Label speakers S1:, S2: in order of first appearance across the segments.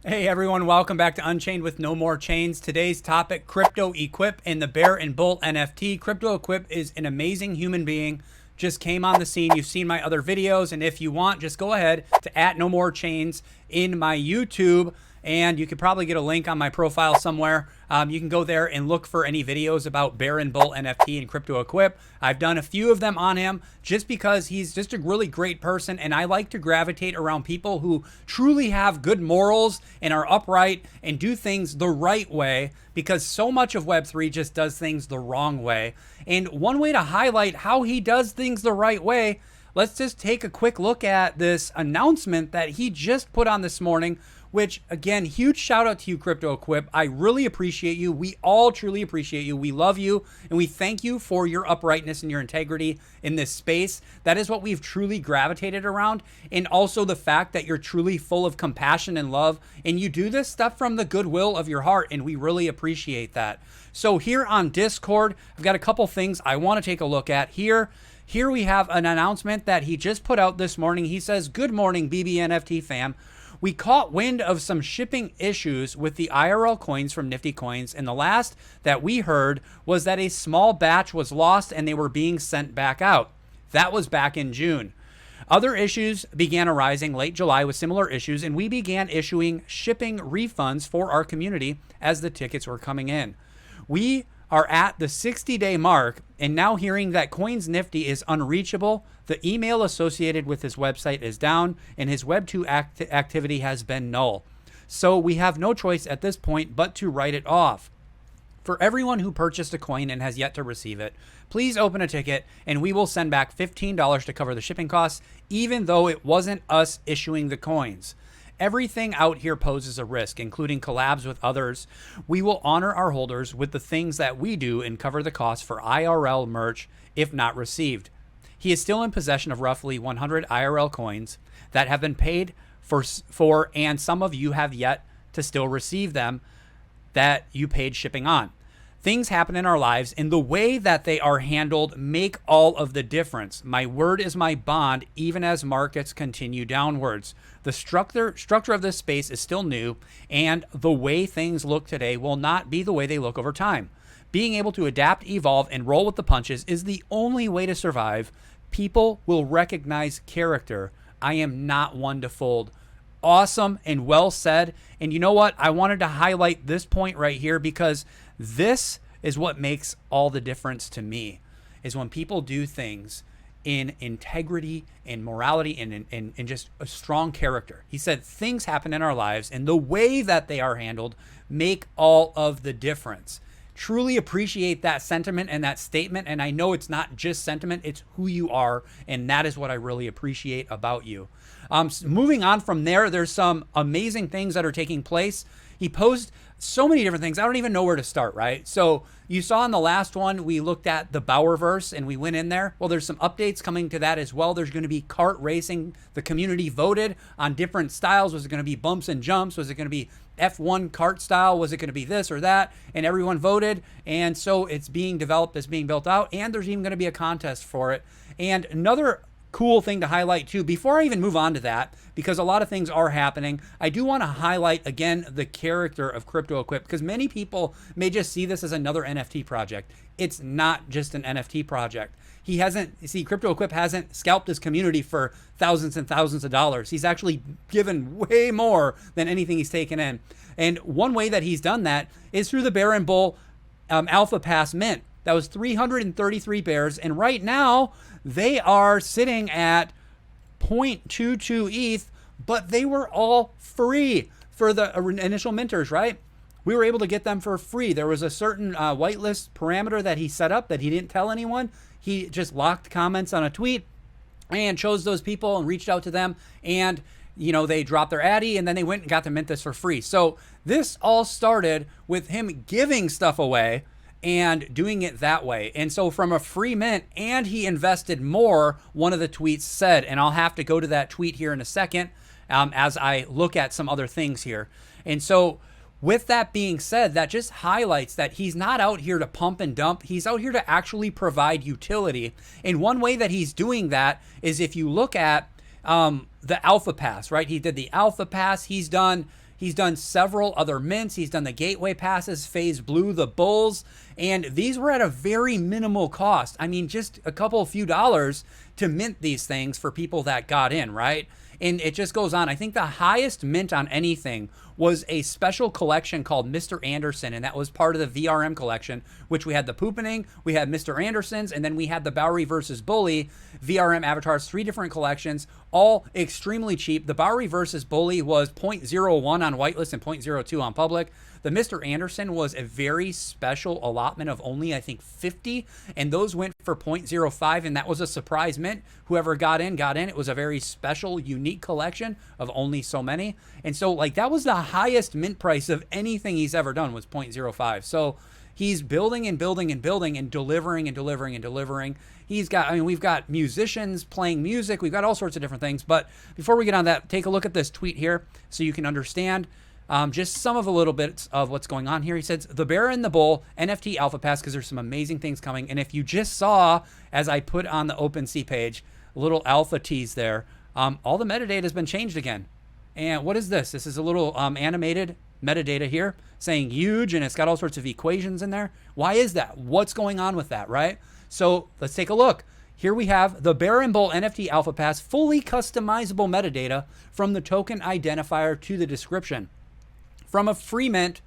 S1: Hey everyone, welcome back to Unchained with No More Chains. Today's topic, Cryptoequip and the Bear and Bull NFT. Cryptoequip is an amazing human being, just came on the scene. You've seen my other videos, and if you want, just go ahead to @NoMoreChains in my YouTube, and you could probably get a link on my profile somewhere. You can go there and look for any videos about Bear and Bull NFT and Cryptoequip. I've done a few of them on him just because he's just a really great person, and I like to gravitate around people who truly have good morals and are upright and do things the right way, because so much of Web3 just does things the wrong way. And one way to highlight how he does things the right way, let's just take a quick look at this announcement that he just put on this morning, which, again, huge shout out to you, Cryptoequip. I really appreciate you. We all truly appreciate you. We love you, and we thank you for your uprightness and your integrity in this space. That is what we've truly gravitated around, and also the fact that you're truly full of compassion and love, and you do this stuff from the goodwill of your heart, and we really appreciate that. So here on Discord, I've got a couple things I want to take a look at here. Here we have an announcement that he just put out this morning. He says, "Good morning, BBNFT fam. We caught wind of some shipping issues with the IRL coins from Nifty Coins, and the last that we heard was that a small batch was lost and they were being sent back out. That was back in June. Other issues began arising late July with similar issues, and we began issuing shipping refunds for our community as the tickets were coming in. We are at the 60-day mark, and now hearing that Coins Nifty is unreachable, the email associated with his website is down, and his Web2 activity has been null. So we have no choice at this point but to write it off. For everyone who purchased a coin and has yet to receive it, please open a ticket and we will send back $15 to cover the shipping costs, even though it wasn't us issuing the coins. Everything out here poses a risk, including collabs with others. We will honor our holders with the things that we do and cover the costs for IRL merch if not received. He is still in possession of roughly 100 IRL coins that have been paid for, and some of you have yet to still receive them that you paid shipping on. Things happen in our lives, and the way that they are handled make all of the difference. My word is my bond, even as markets continue downwards. The structure of this space is still new, and the way things look today will not be the way they look over time. Being able to adapt, evolve, and roll with the punches is the only way to survive. People will recognize character. I am not one to fold." Awesome and well said. And you know what? I wanted to highlight this point right here because this is what makes all the difference to me, is when people do things in integrity and morality and just a strong character. He said things happen in our lives, and the way that they are handled make all of the difference. Truly appreciate that sentiment and that statement. And I know it's not just sentiment, it's who you are. And that is what I really appreciate about you. Moving on from there, there's some amazing things that are taking place. He posed so many different things. I don't even know where to start, right? So you saw in the last one, we looked at the Bowerverse and we went in there. Well, there's some updates coming to that as well. There's going to be kart racing. The community voted on different styles. Was it going to be bumps and jumps? Was it going to be F1 kart style? Was it going to be this or that? And everyone voted. And so it's being developed, it's being built out. And there's even going to be a contest for it. And another cool thing to highlight too, before I even move on to that, because a lot of things are happening, I do want to highlight again the character of Cryptoequip, because many people may just see this as another NFT project. It's not just an NFT project. Cryptoequip hasn't scalped his community for thousands and thousands of dollars. He's actually given way more than anything he's taken in. And one way that he's done that is through the Bear and Bull Alpha Pass mint. That was 333 bears, and right now they are sitting at 0.22 ETH, but they were all free for the initial minters, right? We were able to get them for free. There was a certain whitelist parameter that he set up that he didn't tell anyone. He just locked comments on a tweet and chose those people and reached out to them, and they dropped their addy, and then they went and got to mint this for free. So this all started with him giving stuff away and doing it that way. And so from a free mint, and he invested more, one of the tweets said, and I'll have to go to that tweet here in a second as I look at some other things here. And so with that being said, that just highlights that he's not out here to pump and dump. He's out here to actually provide utility. And one way that he's doing that is if you look at the Alpha Pass, right? He did the Alpha Pass. He's done He's done several other mints. He's done the gateway passes, phase blue, the bulls, and these were at a very minimal cost. I mean, just a couple few dollars to mint these things for people that got in, right? And it just goes on. I think the highest mint on anything was a special collection called Mr. Anderson, and that was part of the VRM collection, which we had the Poopening, we had Mr. Anderson's, and then we had the Bowery versus Bully VRM avatars, 3 different collections, all extremely cheap. The Bowery versus Bully was 0.01 on whitelist and 0.02 on public. The Mr. Anderson was a very special allotment of only, I think, 50, and those went for 0.05, and that was a surprise mint. Whoever got in, got in. It was a very special, unique collection of only so many. And so, like, that was the highest mint price of anything he's ever done was 0.05. So he's building and building and building and delivering and delivering and delivering. He's got, I mean, we've got musicians playing music. We've got all sorts of different things. But before we get on that, take a look at this tweet here so you can understand just some of a little bits of what's going on here. He says, the Bear and the Bull NFT Alpha Pass, because there's some amazing things coming. And if you just saw, as I put on the OpenSea page, a little alpha tease there, all the metadata has been changed again. And what is this? This is a little animated metadata here saying huge, and it's got all sorts of equations in there. Why is that? What's going on with that, right? So let's take a look. Here we have the Bear and Bull NFT Alpha Pass, fully customizable metadata from the token identifier to the description. From a free mint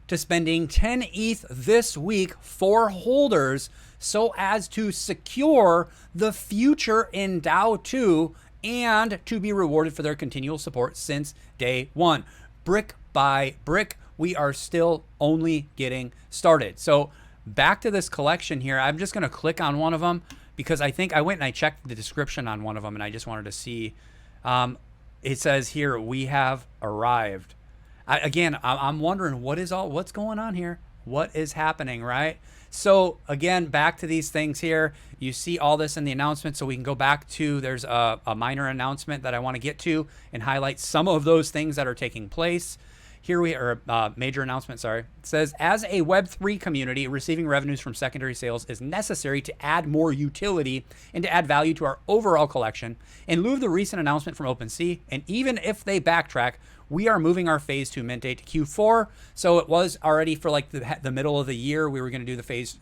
S1: to spending 10 ETH this week for holders so as to secure the future in DAO 2 and to be rewarded for their continual support since day one. Brick by brick, we are still only getting started. So back to this collection here, I'm just going to click on one of them because I think I went and I checked the description on one of them and I just wanted to see. It says here, we have arrived. I'm wondering what's going on here? What is happening, right? So again, back to these things here. You see all this in the announcement, so we can go back to, there's a minor announcement that I want to get to and highlight some of those things that are taking place. Here we are, major announcement, sorry. It says, as a Web3 community, receiving revenues from secondary sales is necessary to add more utility and to add value to our overall collection. In lieu of the recent announcement from OpenSea, and even if they backtrack, we are moving our phase 2 mint date to Q4. So it was already for like the middle of the year, we were going to do the phase,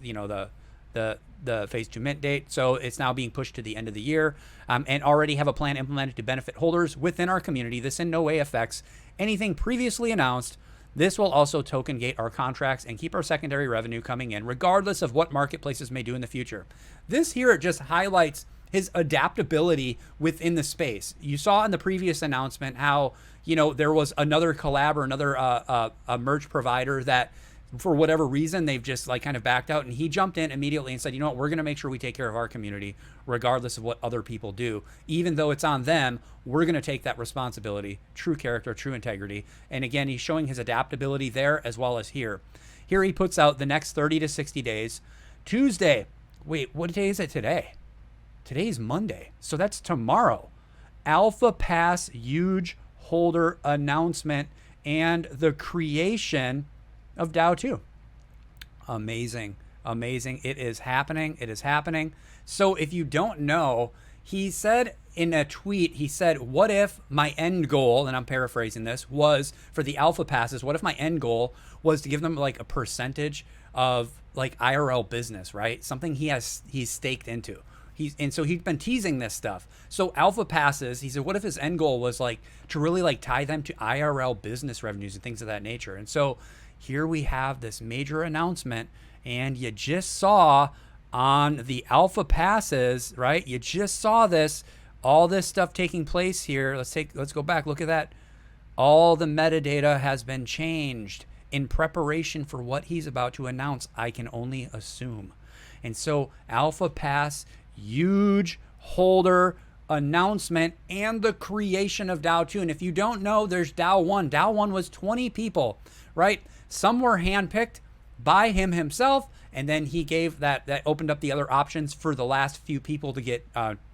S1: the phase 2 mint date. So it's now being pushed to the end of the year, and already have a plan implemented to benefit holders within our community. This in no way affects anything previously announced. This will also token gate our contracts and keep our secondary revenue coming in, regardless of what marketplaces may do in the future. This here, it just highlights his adaptability within the space. You saw in the previous announcement how, there was another collab or another a merge provider that, for whatever reason, they've just like kind of backed out, and he jumped in immediately and said, you know what, we're going to make sure we take care of our community regardless of what other people do. Even though it's on them, we're going to take that responsibility. True character, true integrity. And again, he's showing his adaptability there as well as here. Here he puts out the next 30 to 60 days. Tuesday, wait, what day is it today? Today's Monday, so that's tomorrow. Alpha Pass huge holder announcement and the creation of DAO 2. Amazing, amazing. It is happening. It is happening. So if you don't know, he said in a tweet, he said, what if my end goal, and I'm paraphrasing this, was for the Alpha Passes, what if my end goal was to give them like a percentage of like IRL business, right? Something he's staked into. And so he's been teasing this stuff. So Alpha Passes, he said, what if his end goal was like to really like tie them to IRL business revenues and things of that nature? And so here we have this major announcement, and you just saw on the Alpha Passes, right? You just saw this, all this stuff taking place here. Let's go back. Look at that. All the metadata has been changed in preparation for what he's about to announce. I can only assume. And so Alpha Pass, huge holder announcement and the creation of DAO 2. And if you don't know, there's DAO 1. DAO 1 was 20 people, right? Some were handpicked by him himself, and then he gave that opened up the other options for the last few people to get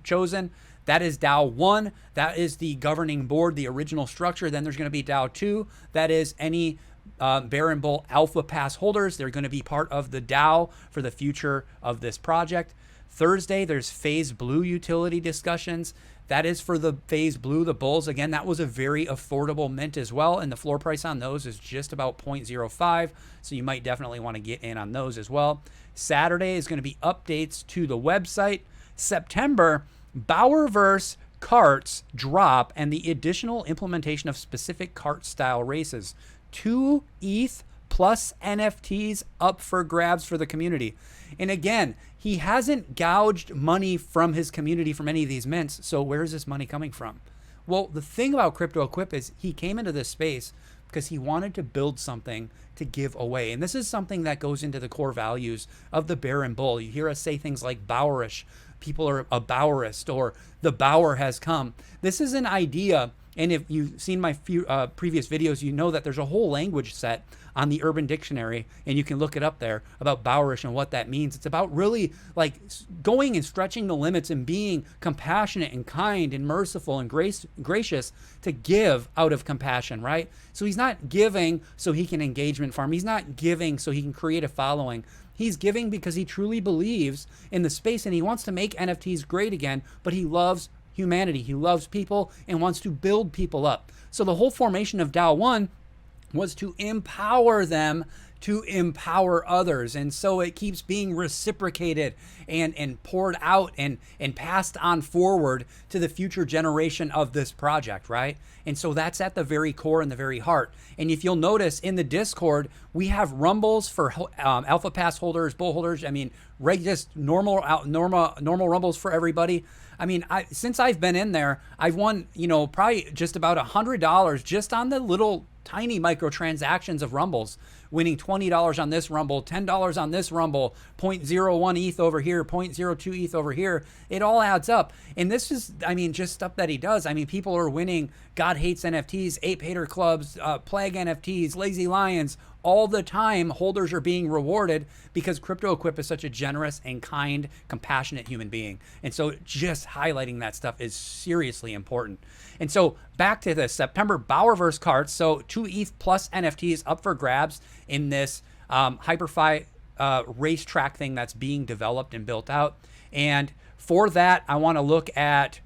S1: chosen. That is DAO 1. That is the governing board, the original structure. Then there's going to be DAO 2. That is any Bear and Bull Alpha Pass holders. They're going to be part of the DAO for the future of this project. Thursday, there's Phase Blue utility discussions. That is for the Phase Blue, the bulls. Again, that was a very affordable mint as well, and the floor price on those is just about 0.05, so you might definitely want to get in on those as well. Saturday is going to be updates to the website. September, Bowerverse carts drop and the additional implementation of specific cart style races. 2 ETH plus NFTs up for grabs for the community. And again, he hasn't gouged money from his community from any of these mints. So where is this money coming from? Well, the thing about Cryptoequip is he came into this space because he wanted to build something to give away. And this is something that goes into the core values of the bear and bull. You hear us say things like Bowerish. People are a Bowerist, or the Bower has come. This is an idea. And if you've seen my few previous videos, you know that there's a whole language set on the Urban Dictionary, and you can look it up there about Bowerish and what that means. It's about really like going and stretching the limits and being compassionate and kind and merciful and gracious to give out of compassion, right? So he's not giving so he can engagement farm. He's not giving so he can create a following. He's giving because he truly believes in the space, and he wants to make NFTs great again, but he loves humanity. He loves people and wants to build people up. So the whole formation of DAO 1 was to empower them to empower others. And so it keeps being reciprocated and poured out and passed on forward to the future generation of this project, right? And so that's at the very core and the very heart. And if you'll notice in the Discord, we have rumbles for Alpha Pass holders, bull holders. I mean, just normal rumbles for everybody. I mean, since I've been in there, I've won, probably just about $100 just on the little tiny microtransactions of rumbles, winning $20 on this rumble, $10 on this rumble, 0.01 ETH over here, 0.02 ETH over here. It all adds up. And this is, just stuff that he does. People are winning God Hates NFTs, Ape Hater Clubs, Plague NFTs, Lazy Lions. All the time, holders are being rewarded because Cryptoequip is such a generous and kind, compassionate human being. And so just highlighting that stuff is seriously important. And so back to the September Bowerverse carts. So 2 ETH plus NFTs up for grabs in this HyperFi racetrack thing that's being developed and built out. And for that, I want to look at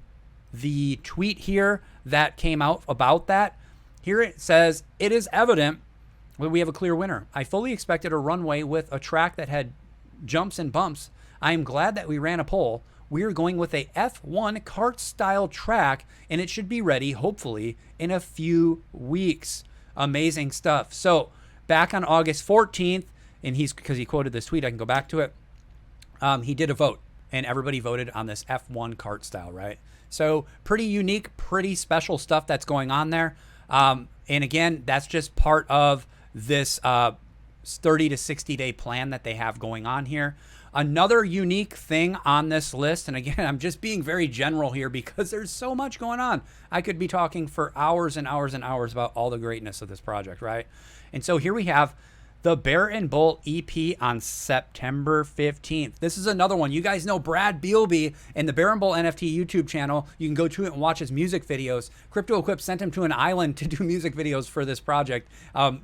S1: the tweet here that came out about that. Here it says, "It is evident when we have a clear winner. I fully expected a runway with a track that had jumps and bumps. I am glad that we ran a poll. We are going with a F1 kart style track, and it should be ready, hopefully, in a few weeks." Amazing stuff. So back on August 14th, and because he quoted this tweet, I can go back to it. He did a vote, and everybody voted on this F1 kart style, right? So pretty unique, pretty special stuff that's going on there. And again, that's just part of this 30 to 60 day plan that they have going on here. Another unique thing on this list, and again, I'm just being very general here because there's so much going on. I could be talking for hours and hours and hours about all the greatness of this project, right? And so here we have the Bear and Bull EP on September 15th. This is another one. You guys know Brad Bealby and the Bear and Bull NFT YouTube channel. You can go to it and watch his music videos. Cryptoequip sent him to an island to do music videos for this project.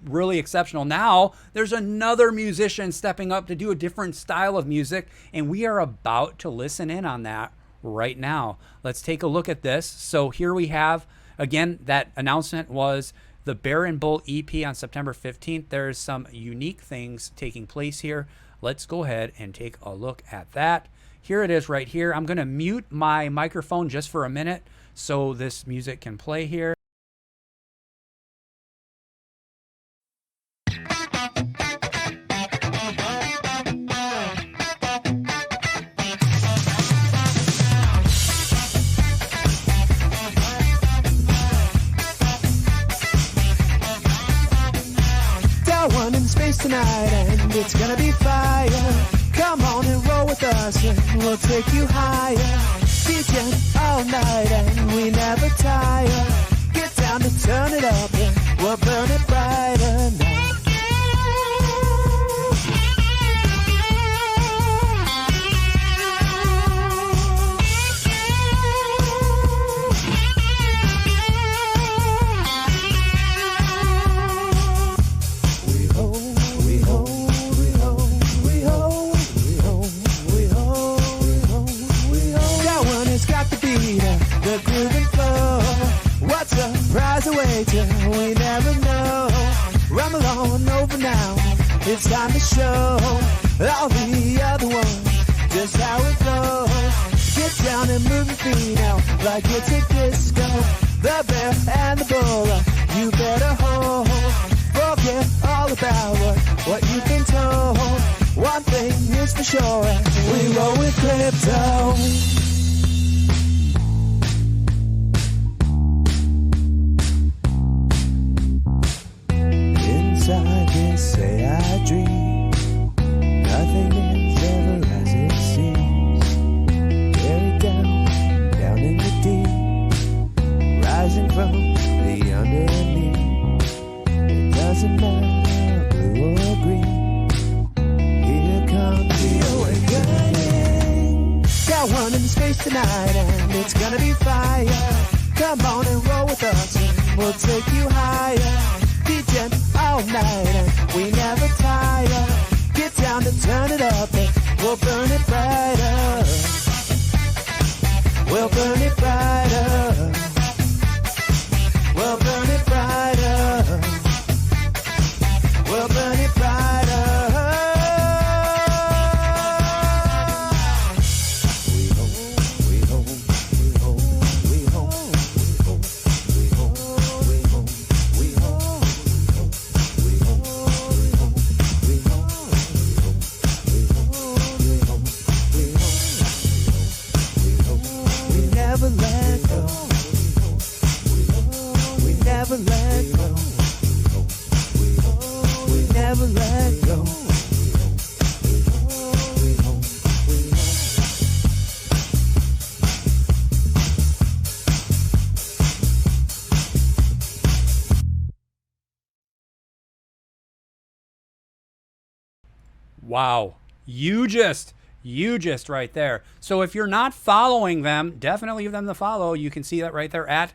S1: Really exceptional. Now, there's another musician stepping up to do a different style of music, and we are about to listen in on that right now. Let's take a look at this. So here we have, again, that announcement was the Bear and Bull EP on September 15th. There's some unique things taking place here. Let's go ahead and take a look at that. Here it is right here. I'm going to mute my microphone just for a minute so this music can play here.
S2: Tonight, and it's gonna be fire. Come on and roll with us, and we'll take you higher. DJing all night, and we never tire. Get down to turn it up, and we'll burn it brighter now. We hold the groove and flow. What surprise awaits you, we never know. Rumble on over now, it's time to show all the other ones just how it goes. Get down and move your feet out like it's a disco. The bear and the bull, you better hold. Forget all about what you've been told. One thing is for sure, we roll with crypto. Inside this say I dream, nothing is ever as it seems. Buried down in the deep, rising from the underneath. It doesn't matter blue or green, here comes the awakening. Got one in space tonight and it's gonna be fire. Come on and roll with us and we'll take you higher. DJing all night and we never tire. Get down to turn it up and we'll burn it brighter. We'll burn it brighter. We'll burn it brighter. We'll burn it brighter. We home, we home, we home, we home, we home, we home, we home, we home, we home, we home, we home. We never let go. We never let go. We never let go.
S1: Wow. You just right there. So if you're not following them, definitely give them the follow. You can see that right there at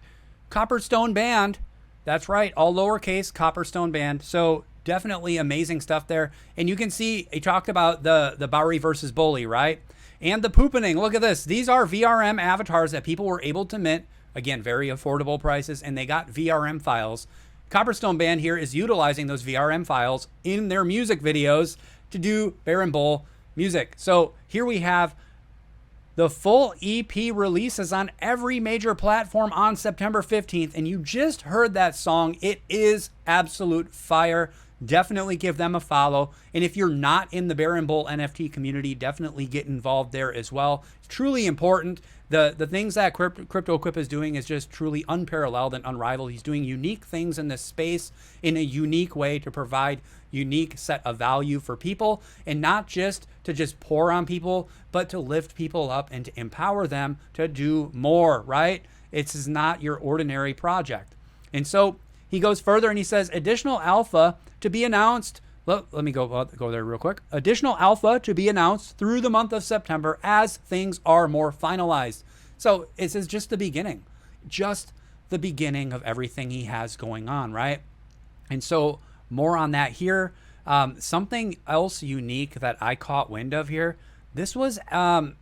S1: Copperstone Band. That's right. All lowercase, Copperstone Band. So definitely amazing stuff there. And you can see he talked about the Bowery versus Bully, right? And the Poopening. Look at this. These are VRM avatars that people were able to mint. Again, very affordable prices. And they got VRM files. Copperstone Band here is utilizing those VRM files in their music videos to do Bear and Bull music. So here we have the full EP releases on every major platform on September 15th. And you just heard that song. It is absolute fire. Definitely give them a follow. And if you're not in the Bear and Bull NFT community, definitely get involved there as well. It's truly important. The things that Cryptoequip is doing is just truly unparalleled and unrivaled. He's doing unique things in this space in a unique way to provide unique set of value for people, and not just to just pour on people, but to lift people up and to empower them to do more, right? It's not your ordinary project. And so he goes further and he says, additional alpha to be announced. Let me go there real quick. Additional alpha to be announced through the month of September as things are more finalized. So this is just the beginning of everything he has going on, right? And so more on that here. Something else unique that I caught wind of here. This was on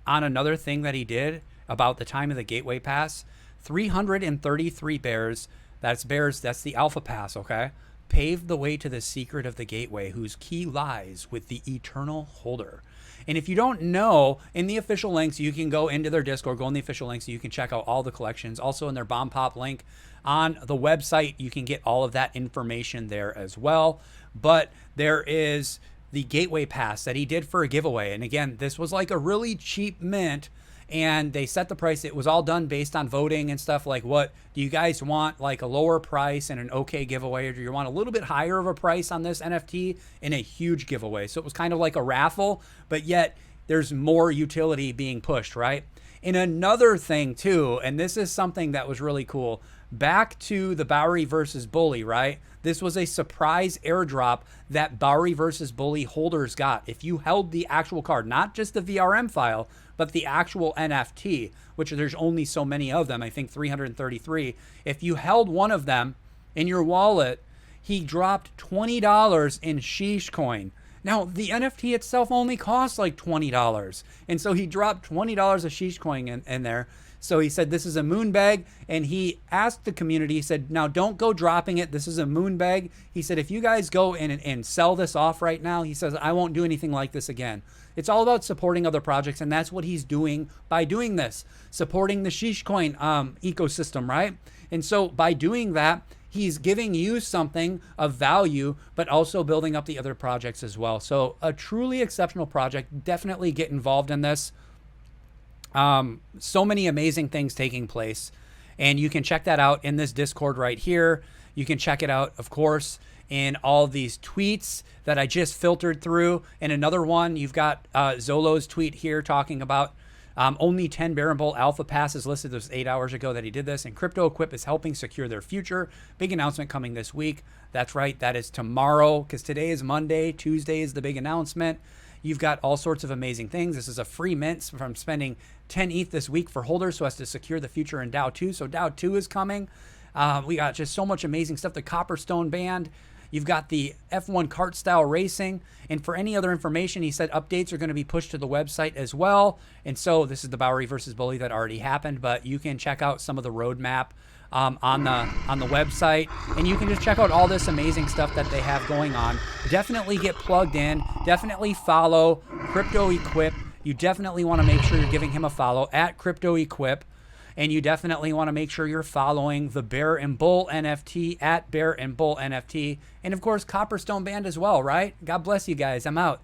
S1: another thing that he did about the time of the Gateway Pass. 333 bears. That's the Alpha Pass, okay? Paved the way to the secret of the gateway, whose key lies with the eternal holder. And if you don't know, in the official links, you can go into their Discord, go in the official links, so you can check out all the collections. Also in their Bomb Pop link on the website, you can get all of that information there as well. But there is the Gateway Pass that he did for a giveaway. And again, this was like a really cheap mint. And they set the price. It was all done based on voting and stuff. Like, what do you guys want? Like a lower price and an okay giveaway, or do you want a little bit higher of a price on this NFT and a huge giveaway? So it was kind of like a raffle, but yet there's more utility being pushed, right? And another thing too, and this is something that was really cool. Back to the Bowery versus Bully, right? This was a surprise airdrop that Bowery versus Bully holders got. If you held the actual card, not just the VRM file, but the actual NFT, which there's only so many of them, I think 333. If you held one of them in your wallet, he dropped $20 in Sheesh coin. Now, the NFT itself only costs like $20. And so he dropped $20 of Sheesh coin in there. So he said, this is a moon bag. And he asked the community, he said, now don't go dropping it. This is a moon bag. He said, if you guys go in and sell this off right now, he says, I won't do anything like this again. It's all about supporting other projects. And that's what he's doing by doing this, supporting the Sheesh Coin ecosystem, right? And so by doing that, he's giving you something of value, but also building up the other projects as well. So a truly exceptional project. Definitely get involved in this. So many amazing things taking place. And you can check that out in this Discord right here. You can check it out, of course, in all these tweets that I just filtered through. And another one, you've got Zolo's tweet here talking about only 10 Bear and Bull Alpha passes listed. This was 8 hours ago that he did this. And Cryptoequip is helping secure their future. Big announcement coming this week. That's right. That is tomorrow, because today is Monday. Tuesday is the big announcement. You've got all sorts of amazing things. This is a free mint from spending 10 ETH this week for holders so as to secure the future in DAO 2. So DAO 2 is coming. We got just so much amazing stuff. The Copperstone Band. You've got the F1 kart style racing. And for any other information, he said updates are going to be pushed to the website as well. And so this is the Bowery versus Bully that already happened, but you can check out some of the roadmap on the website, and you can just check out all this amazing stuff that they have going on. Definitely get plugged in. Definitely follow Cryptoequip. You definitely want to make sure you're giving him a follow at Cryptoequip. And you definitely want to make sure you're following the Bear and Bull NFT at Bear and Bull NFT. And of course, Copperstone Band as well, right? God bless you guys. I'm out.